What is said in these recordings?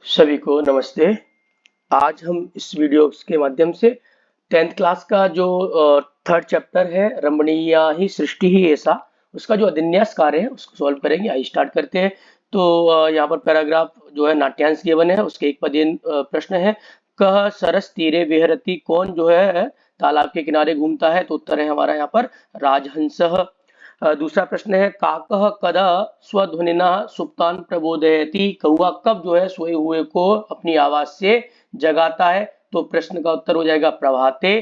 सभी को नमस्ते। आज हम इस वीडियो के माध्यम से 10th क्लास का जो थर्ड चैप्टर है रमणीया ही सृष्टि ही ऐसा, उसका जो अभिन्यास कार्य है उसको सॉल्व करेंगे। आइए स्टार्ट करते हैं। तो यहाँ पर पैराग्राफ जो है नाट्यांश गिवन है, उसके एक पदीय प्रश्न है। कह सरस तीरे विहरती, कौन जो है तालाब के किनारे घूमता है? तो उत्तर है हमारा यहाँ पर राजहंसः। दूसरा प्रश्न है काकः कदा स्वध्वनिना सुप्तान प्रबोधयति, कौवा कब जो है सोए हुए को अपनी आवाज से जगाता है? तो प्रश्न का उत्तर हो जाएगा प्रभाते।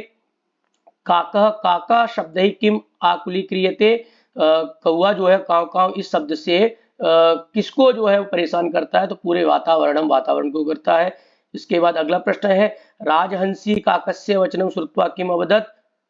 काकः काका शब्द ही किम आकुली क्रियते, कौवा जो है काव काव इस शब्द से किसको जो है वो परेशान करता है? तो पूरे वातावरण को करता है। इसके बाद अगला प्रश्न है राजहंसी काकस्य वचनम श्रुत्वा किम अवदत्,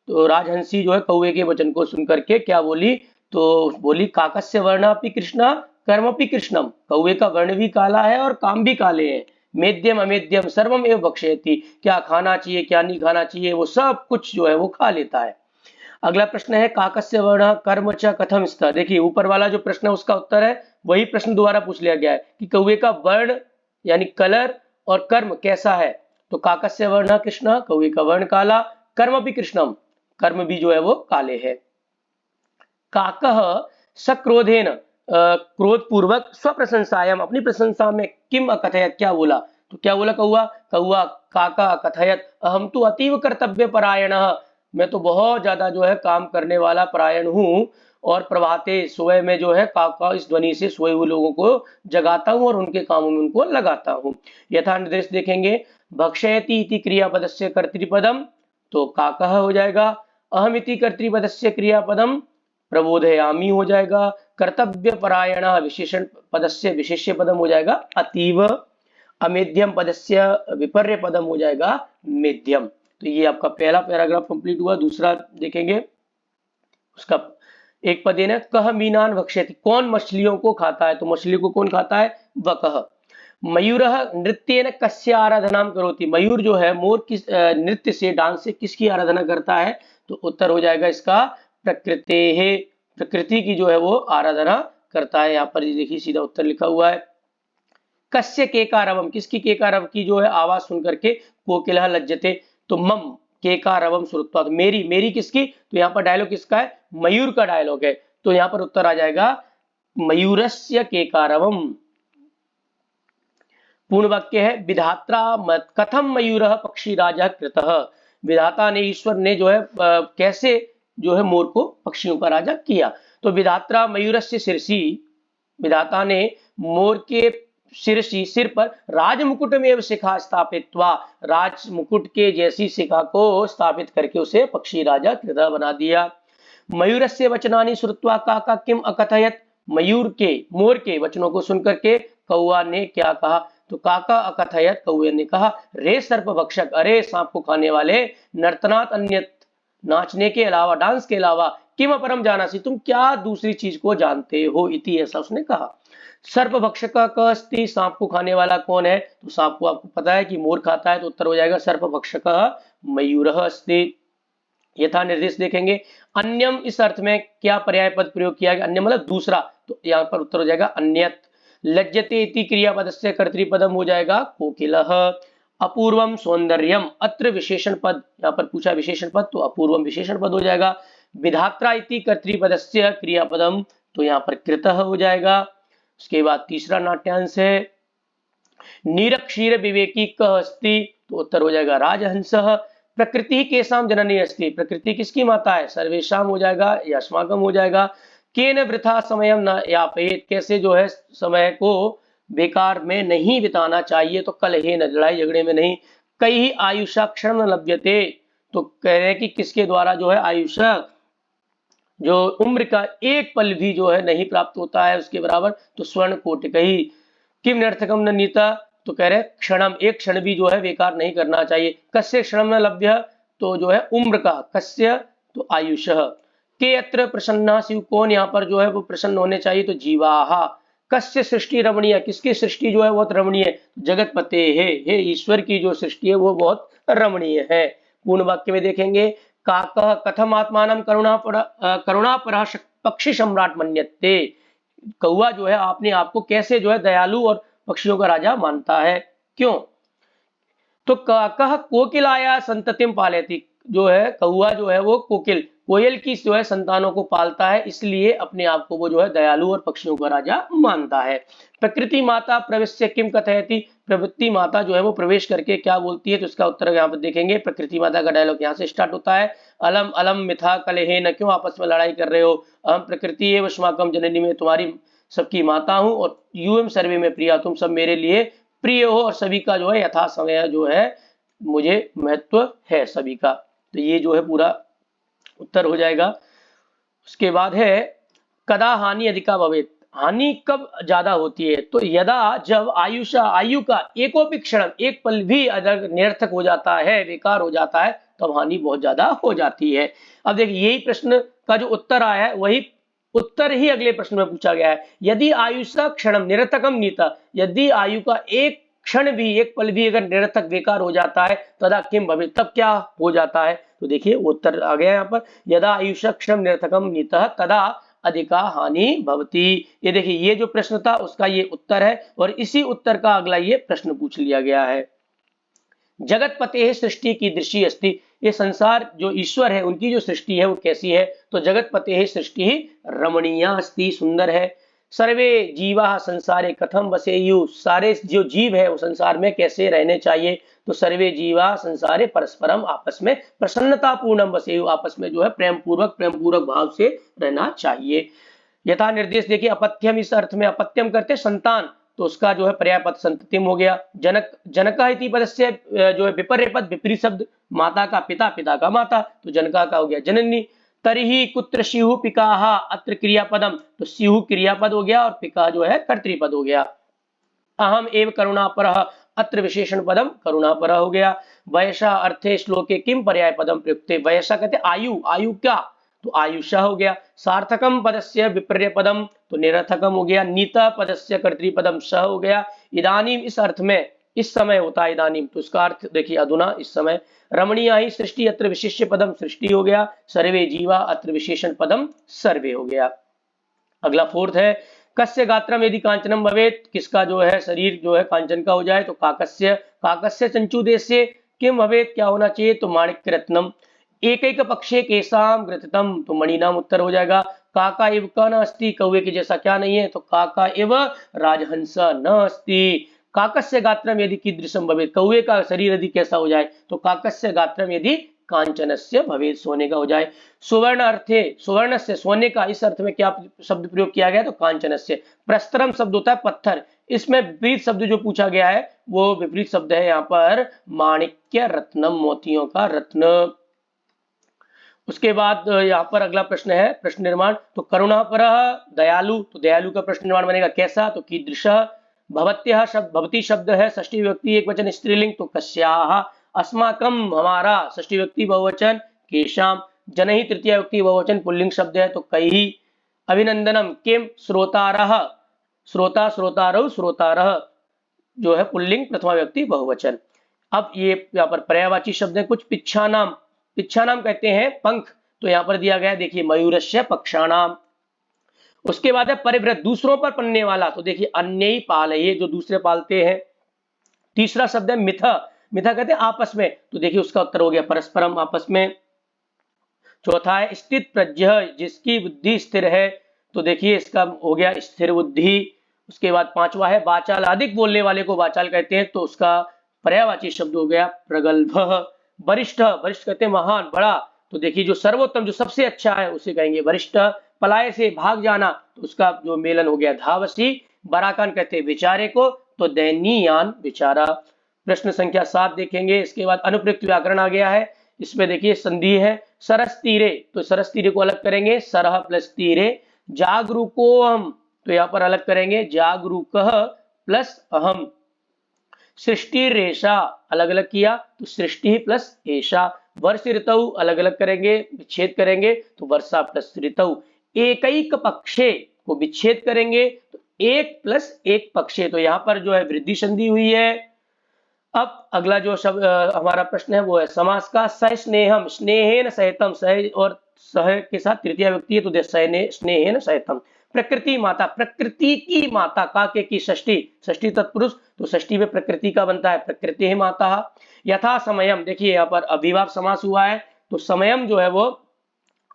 तो राजहंसी जो है कौवे के वचन को सुन करके क्या बोली? तो बोली काकस्य वर्णापि कृष्णा कर्मपि कृष्णम, कौवे का वर्ण भी काला है और काम भी काले हैं। मेद्यम अमेद्यम सर्वम एव भक्षयति, क्या खाना चाहिए क्या नहीं खाना चाहिए वो सब कुछ जो है वो खा लेता है। अगला प्रश्न है काकस्य वर्ण कर्म च कथम स्तर। देखिए ऊपर वाला जो प्रश्न है उसका उत्तर है वही प्रश्न दोबारा पूछ लिया गया है कि कौवे का वर्ण यानी कलर और कर्म कैसा है? तो काकस्य वर्ण कृष्ण, कौवे का वर्ण काला, कर्म भी कृष्णम, कर्म भी जो है वो काले है। काकः सक्रोधेन, क्रोध पूर्वक स्वप्रशंसायाम, अपनी प्रशंसा में किम अकथयत, क्या बोला? तो क्या बोला कौवा? कौवा काका अकथयत अहम तो अतीव कर्तव्य परायणः, मैं तो बहुत ज्यादा जो है काम करने वाला परायण हूँ। और प्रभाते सुबह में जो है काका इस ध्वनि से सोए हुए लोगों को जगाता हूँ और उनके कामों में उनको लगाता हूँ। यथा निर्देश देखेंगे भक्षयति इति क्रियापदस्य कर्तृपदम, तो काकः हो जाएगा। अहमिति कर्तृपदस्य क्रियापदम प्रबोधयामी हो जाएगा। कर्तव्य परायण विशेषण पदस्य विशेष्य पदम हो जाएगा अतीव। अमेध्यम पदस्य विपर्य पदम हो जाएगा मेध्यम। तो ये आपका पहला पैराग्राफ कंप्लीट हुआ। दूसरा देखेंगे उसका एक पद है कह मीनान भक्ष्यति, कौन मछलियों को खाता है? तो मछलियों को कौन खाता है? वकह। मयूर नृत्येन कस्य आराधना करोति, मयूर जो है मोर किस नृत्य से डांस से किसकी आराधना करता है? तो उत्तर हो जाएगा इसका प्रकृते है, प्रकृति की जो है वो आराधना करता है। यहाँ पर देखिए सीधा उत्तर लिखा हुआ है। कस्य केकारवम, किसकी केकारव की जो है आवाज सुन करके कोकिलः लज्जते, तो मम केकारवम श्रुत्वा, तो मेरी, मेरी किसकी? तो यहाँ पर डायलॉग किसका है? मयूर का डायलॉग है। तो यहाँ पर उत्तर आ जाएगा मयूरस्य केकारवम। पूर्ण वाक्य है विधात्रा मत कथम मयूर पक्षी राजा कृतः, विधाता ने ईश्वर ने जो है कैसे जो है मोर को पक्षियों का राजा किया? तो विधात्रा मयूरस्य शीर्षि, विधाता ने मोर के शीर्षि सिर पर राज मुकुट में शिखा स्थापित्वा, राज मुकुट के जैसी शिखा को स्थापित करके उसे पक्षी राजा कृतः बना दिया। मयूरस्य वचनानि श्रुत्वा काका किम अकथयत, मयूर के मोर के वचनों को सुनकर के कौवा ने क्या कहा? तो काका अकथयत, कौवे ने कहा रे सर्प भक्षक, अरे सांप को खाने वाले, नर्तनात् अन्यत, नाचने के अलावा डांस के अलावा, किम अपरम जानासी, तुम क्या दूसरी चीज को जानते हो? इति, ऐसा उसने कहा। सर्प भक्षक का अस्ति, सांप को खाने वाला कौन है? तो सांप को आपको पता है कि मोर खाता है, तो उत्तर हो जाएगा सर्प भक्षक मयूर अस्ति। यथा निर्देश देखेंगे अन्यम, इस अर्थ में क्या पर्याय पद प्रयोग किया गया? अन्य मतलब दूसरा, तो यहाँ पर उत्तर हो जाएगा अन्यत। लज्जते इति क्रियापदस्य कर्तृपदम हो जाएगा कोकिलः। अपूर्वम सौंदर्यम, अत्र विशेषण पद, यहाँ पर पूछा विशेषण पद, तो अपूर्वम विशेषण पद हो जाएगा। विधात्रा इति कर्तृपदस्य क्रियापदम, तो यहाँ पर कृतः हो जाएगा। उसके बाद तीसरा नाट्यांश है निरक्षीर विवेकी कः अस्ति, तो उत्तर हो जाएगा राजहंसः। प्रकृति केसाम जननी अस्ति, प्रकृति किसकी माता है? सर्वेशाम हो जाएगा, यस्माकम हो जाएगा। केन वृथा समयम न यापयेत, कैसे जो है समय को बेकार में नहीं बिताना चाहिए? तो कल ही न, लड़ाई झगड़े में नहीं। कई आयुषा क्षण न लभ्यते, तो कह रहे हैं कि किसके द्वारा जो है आयुषा, जो उम्र का एक पल भी जो है नहीं प्राप्त होता है उसके बराबर, तो स्वर्ण कोटि कही। किम नर्थकम न नीता, तो कह रहे क्षणम, एक क्षण भी जो है बेकार नहीं करना चाहिए। कस्य क्षणम न लभ्य, तो जो है उम्र का, कस्य तो आयुष। के अत्र प्रसन्ना शिव, कौन यहाँ पर जो है वो प्रसन्न होने चाहिए? तो जीवाहा। कस्य सृष्टि रमणीय, किसकी सृष्टि जो है बहुत रमणीय? जगत पते है, हे ईश्वर की जो सृष्टि है वो बहुत रमणीय है। पूर्ण वाक्य में देखेंगे काकः कथम आत्मानं करुणापरा पक्षी सम्राट मन्यते, कौवा जो है आपने आपको कैसे जो है दयालु और पक्षियों का राजा मानता है? क्यों? तो कह कोकिलाया संततिम पालयति, जो है कौआ जो है वो कोयल की जो है संतानों को पालता है, इसलिए अपने आप को वो जो है दयालु और पक्षियों का राजा मानता है। प्रकृति माता प्रवेश्य किम कथयति, प्रवृत्ति माता जो है वो प्रवेश करके क्या बोलती है, तो इसका उत्तर यहाँ पर देखेंगे। प्रकृति माता का डायलॉग यहाँ से स्टार्ट होता है। अलम अलम मिथा कलहे न, क्यों आपस में लड़ाई कर रहे हो, अहम प्रकृति एवं युष्माकम जननी, में तुम्हारी सबकी माता हूँ, और यूएम सर्वे में प्रिया, तुम सब मेरे लिए प्रिय हो, और सभी का जो है यथा समय जो है मुझे महत्व है सभी का। तो ये जो है पूरा उत्तर हो जाएगा। उसके बाद है कदा हानि अधिका भवेत, हानि कब ज्यादा होती है, तो यदा जब आयु का एकोपि क्षण, एक पल भी अगर निरर्थक हो जाता है, बेकार हो जाता है, तब हानि बहुत ज्यादा हो जाती है। अब देखिए यही प्रश्न का जो उत्तर आया है वही उत्तर ही अगले प्रश्न में पूछा गया है। यदि आयुषा क्षणम निरर्थकम नीता, यदि आयु का एक क्षण भी, एक पल भी अगर निरर्थक बेकार हो जाता है, तदा किम भवेत्, तब क्या हो जाता है, तो देखिए उत्तर आ गया यहाँ पर। यदा आयुषा क्षणम निरर्थकम नीतः तदा अधिका हानि भवति। ये देखिए ये जो प्रश्न था उसका ये उत्तर है, और इसी उत्तर का अगला ये प्रश्न पूछ लिया गया है। जगत पते सृष्टि की दृष्टि अस्ति, ये संसार जो ईश्वर है उनकी जो सृष्टि है वो कैसी है, तो जगत पते सृष्टि रमणीया अस्ति, सुंदर है। सर्वे जीवा संसारे कथम वसेयु, सारे जो जीव है वो संसार में कैसे रहने चाहिए, तो सर्वे जीवा संसारे परस्परम, आपस में प्रसन्नता पूर्णम वसेयु, आपस में जो है प्रेम पूर्वक भाव से रहना चाहिए। यथा निर्देश देखिए, अपत्यम, इस अर्थ में अपत्यम करते संतान, तो उसका जो है पर्याय पद संततिम हो गया। जनक इति पद से जो है विपर्य पद विपरीत शब्द, माता का पिता, पिता का माता, तो जनका का हो गया जननी। तरिहि कुत्र स्युः पिकाः, अत्र क्रियापदम, तो स्युः क्रियापद हो गया और पिका जो है कर्तृपद हो गया। अहम एव करुणापरः, अत्र विशेषण पदम करुणापरः हो गया। वयसा अर्थे श्लोके किम पर्याय पदम प्रयुक्ते, वयसा कहते आयु, आयु क्या, तो आयुषा हो गया। सार्थकम पदस्य विपर्य पदम, तो निरर्थकम हो गया। नीता पदस्य कर्तृपदम स हो गया। इदानीम, इस अर्थ में, इस समय होता है इदानीम, तो उसका अर्थ देखिए अधुना, इस समय। रमणीया ही सृष्टि, अत्र विशेष्य पदम सृष्टि हो गया। सर्वे जीवा, अत्र विशेषण पदम सर्वे हो गया। अगला फोर्थ है कस्य गात्रम यदि कांचनम भवेत, किसका जो है शरीर जो है कांचन का हो जाए, तो काकस्य, काकस्य चंचुदेस्य किम भवेत, क्या होना चाहिए, तो माणिक्य रत्नम। एक एक पक्षे केसाम ग्रथितम, तो मणिनाम उत्तर हो जाएगा। काका इव क न अस्ति, कौवे के जैसा क्या नहीं है, तो काका इव राजहंस न अस्ति। काकस्य गात्रम यदि कीदृशम भवेत, कौवे का शरीर यदि कैसा हो जाए, तो काकस्य गात्रम यदि कांचनस्य भवेत, सोने का हो जाए। सुवर्ण अर्थे, सुवर्ण से सोने का, इस अर्थ में क्या शब्द प्रयोग किया गया, तो कांचनस्य। प्रस्तरम शब्द होता है पत्थर, इसमें विपरीत शब्द जो पूछा गया है वो विपरीत शब्द है यहाँ पर माणिक्य रत्नम, मोतियों का रत्न। उसके बाद यहाँ पर अगला प्रश्न है प्रश्न निर्माण, तो करुणापर दयालु, तो दयालु का प्रश्न निर्माण बनेगा कैसा, तो कीदृश। भवत्यः शब्द, भवती शब्द है षष्ठी विभक्ति एक वचन स्त्रीलिंग, तो कस्याः। अस्माकम हमारा षष्ठी विभक्ति बहुवचन, केशाम। जनहि तृतीय विभक्ति बहुवचन पुल्लिंग शब्द है, तो कैहि। अभिनंदनम किम, श्रोतारः, श्रोता श्रोतारौ श्रोतारः जो है पुल्लिंग प्रथमा व्यक्ति बहुवचन। अब ये यहाँ पर पर्यायवाची शब्द है कुछ। पिच्छानाम, पिच्छानाम कहते हैं पंख, तो यहाँ पर दिया गया देखिए मयूरस्य पक्षाणाम। उसके बाद है परिवृत, दूसरों पर पलने वाला, तो देखिए अन्य पालये, जो दूसरे पालते हैं। तीसरा शब्द है मिथा, मिथा कहते हैं आपस में, तो देखिए उसका उत्तर हो गया परस्परम, आपस में। चौथा है स्थित प्रज्ञ, जिसकी बुद्धि स्थिर है, तो देखिए इसका हो गया स्थिर बुद्धि। उसके बाद पांचवा है वाचाल, अधिक बोलने वाले को वाचाल कहते हैं, तो उसका पर्यायवाची शब्द हो गया प्रगल्भ। वरिष्ठ, वरिष्ठ कहते हैं महान, बड़ा, तो देखिए जो सर्वोत्तम, जो सबसे अच्छा है उसे कहेंगे वरिष्ठ। पलाय से भाग जाना, तो उसका जो मेलन हो गया धावसी। बराकान कहते हैं विचारे को, तो दैनीयान विचारा। प्रश्न संख्या 7 देखेंगे। इसके बाद अनुप्रयुक्त व्याकरण आ गया है, इसमें देखिए संधि है सरस तीरे, तो सरस तीरे को अलग करेंगे सरह प्लस तीरे। जागरूको हम, तो यहाँ पर अलग करेंगे जागरूक प्लस अहम। सृष्टि रेशा अलग अलग किया, तो सृष्टि प्लस ऐशा। वर्ष ऋतु अलग अलग करेंगे, विच्छेद करेंगे, तो वर्षा प्लस ऋतु। एकैक पक्षे को विच्छेद करेंगे, तो एक प्लस एक पक्षे, तो यहाँ पर जो है वृद्धि संधि हुई है। अब अगला जो शब्द हमारा प्रश्न है वो है समास का। सह स्नेहम, स्नेहेन सहितम, सह और सह के साथ तृतीय व्यक्ति है, तो स्नेहेन सहितम। प्रकृति माता, प्रकृति की माता, का के की षष्ठी, षष्ठी तत्पुरुष, तो षष्ठी में प्रकृति का बनता है प्रकृति ही माता। यथा समयम, देखिए यहाँ पर अभिभाव समास हुआ है, तो समयम जो है वो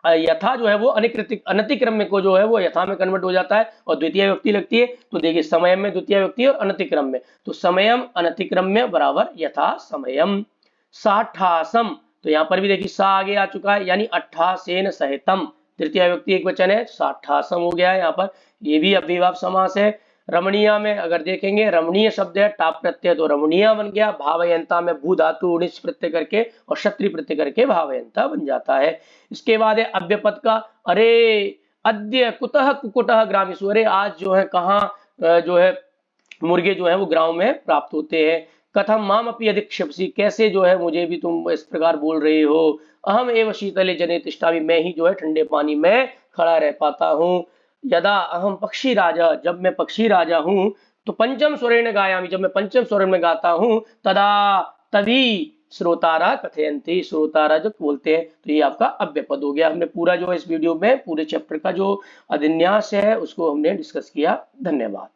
यथा जो है वो अनतिक्रम्य को जो है वो यथा में कन्वर्ट हो जाता है और द्वितीय व्यक्ति लगती है, तो देखिए समय में द्वितीय व्यक्ति और अनतिक्रम्य, तो समयम अनतिक्रम्य बराबर यथा समयम। साठासम, तो यहाँ पर भी देखिए सा आगे आ चुका है, यानी अट्ठासेन सहितम, तृतीय व्यक्ति एक वचन है, साठासम हो गया है यहाँ पर, ये भी अव्ययीभाव समास है। रमणीय में अगर देखेंगे, रमणीय शब्द है, टाप प्रत्यय तो रमणीय बन गया, भावयंता में भू धातु उणिच प्रत्यय करके और क्षत्रिय प्रत्यय करके भावयंता बन जाता है। इसके बाद है अव्यपद का, अरे अद्य कुतः कुकुटः ग्रामीषु, अरे आज जो है कहाँ जो है मुर्गे जो है वो ग्राम में प्राप्त होते हैं। कथम माम अपि अधिक्षेपसि, कैसे जो है मुझे भी तुम इस प्रकार बोल रहे हो। अहम एव शीतले जने तिष्ठामि, मैं ही जो है ठंडे पानी में खड़ा रह पाता हूँ। यदा अहम पक्षी राजा, जब मैं पक्षी राजा हूँ, तो पंचम स्वरेण गायामि, जब मैं पंचम स्वर में गाता हूँ, तदा तभी श्रोतारा कथयंती, श्रोतारा जब बोलते हैं, तो ये आपका अव्यपद हो गया। हमने पूरा जो इस वीडियो में पूरे चैप्टर का जो अधिन्यास है उसको हमने डिस्कस किया। धन्यवाद।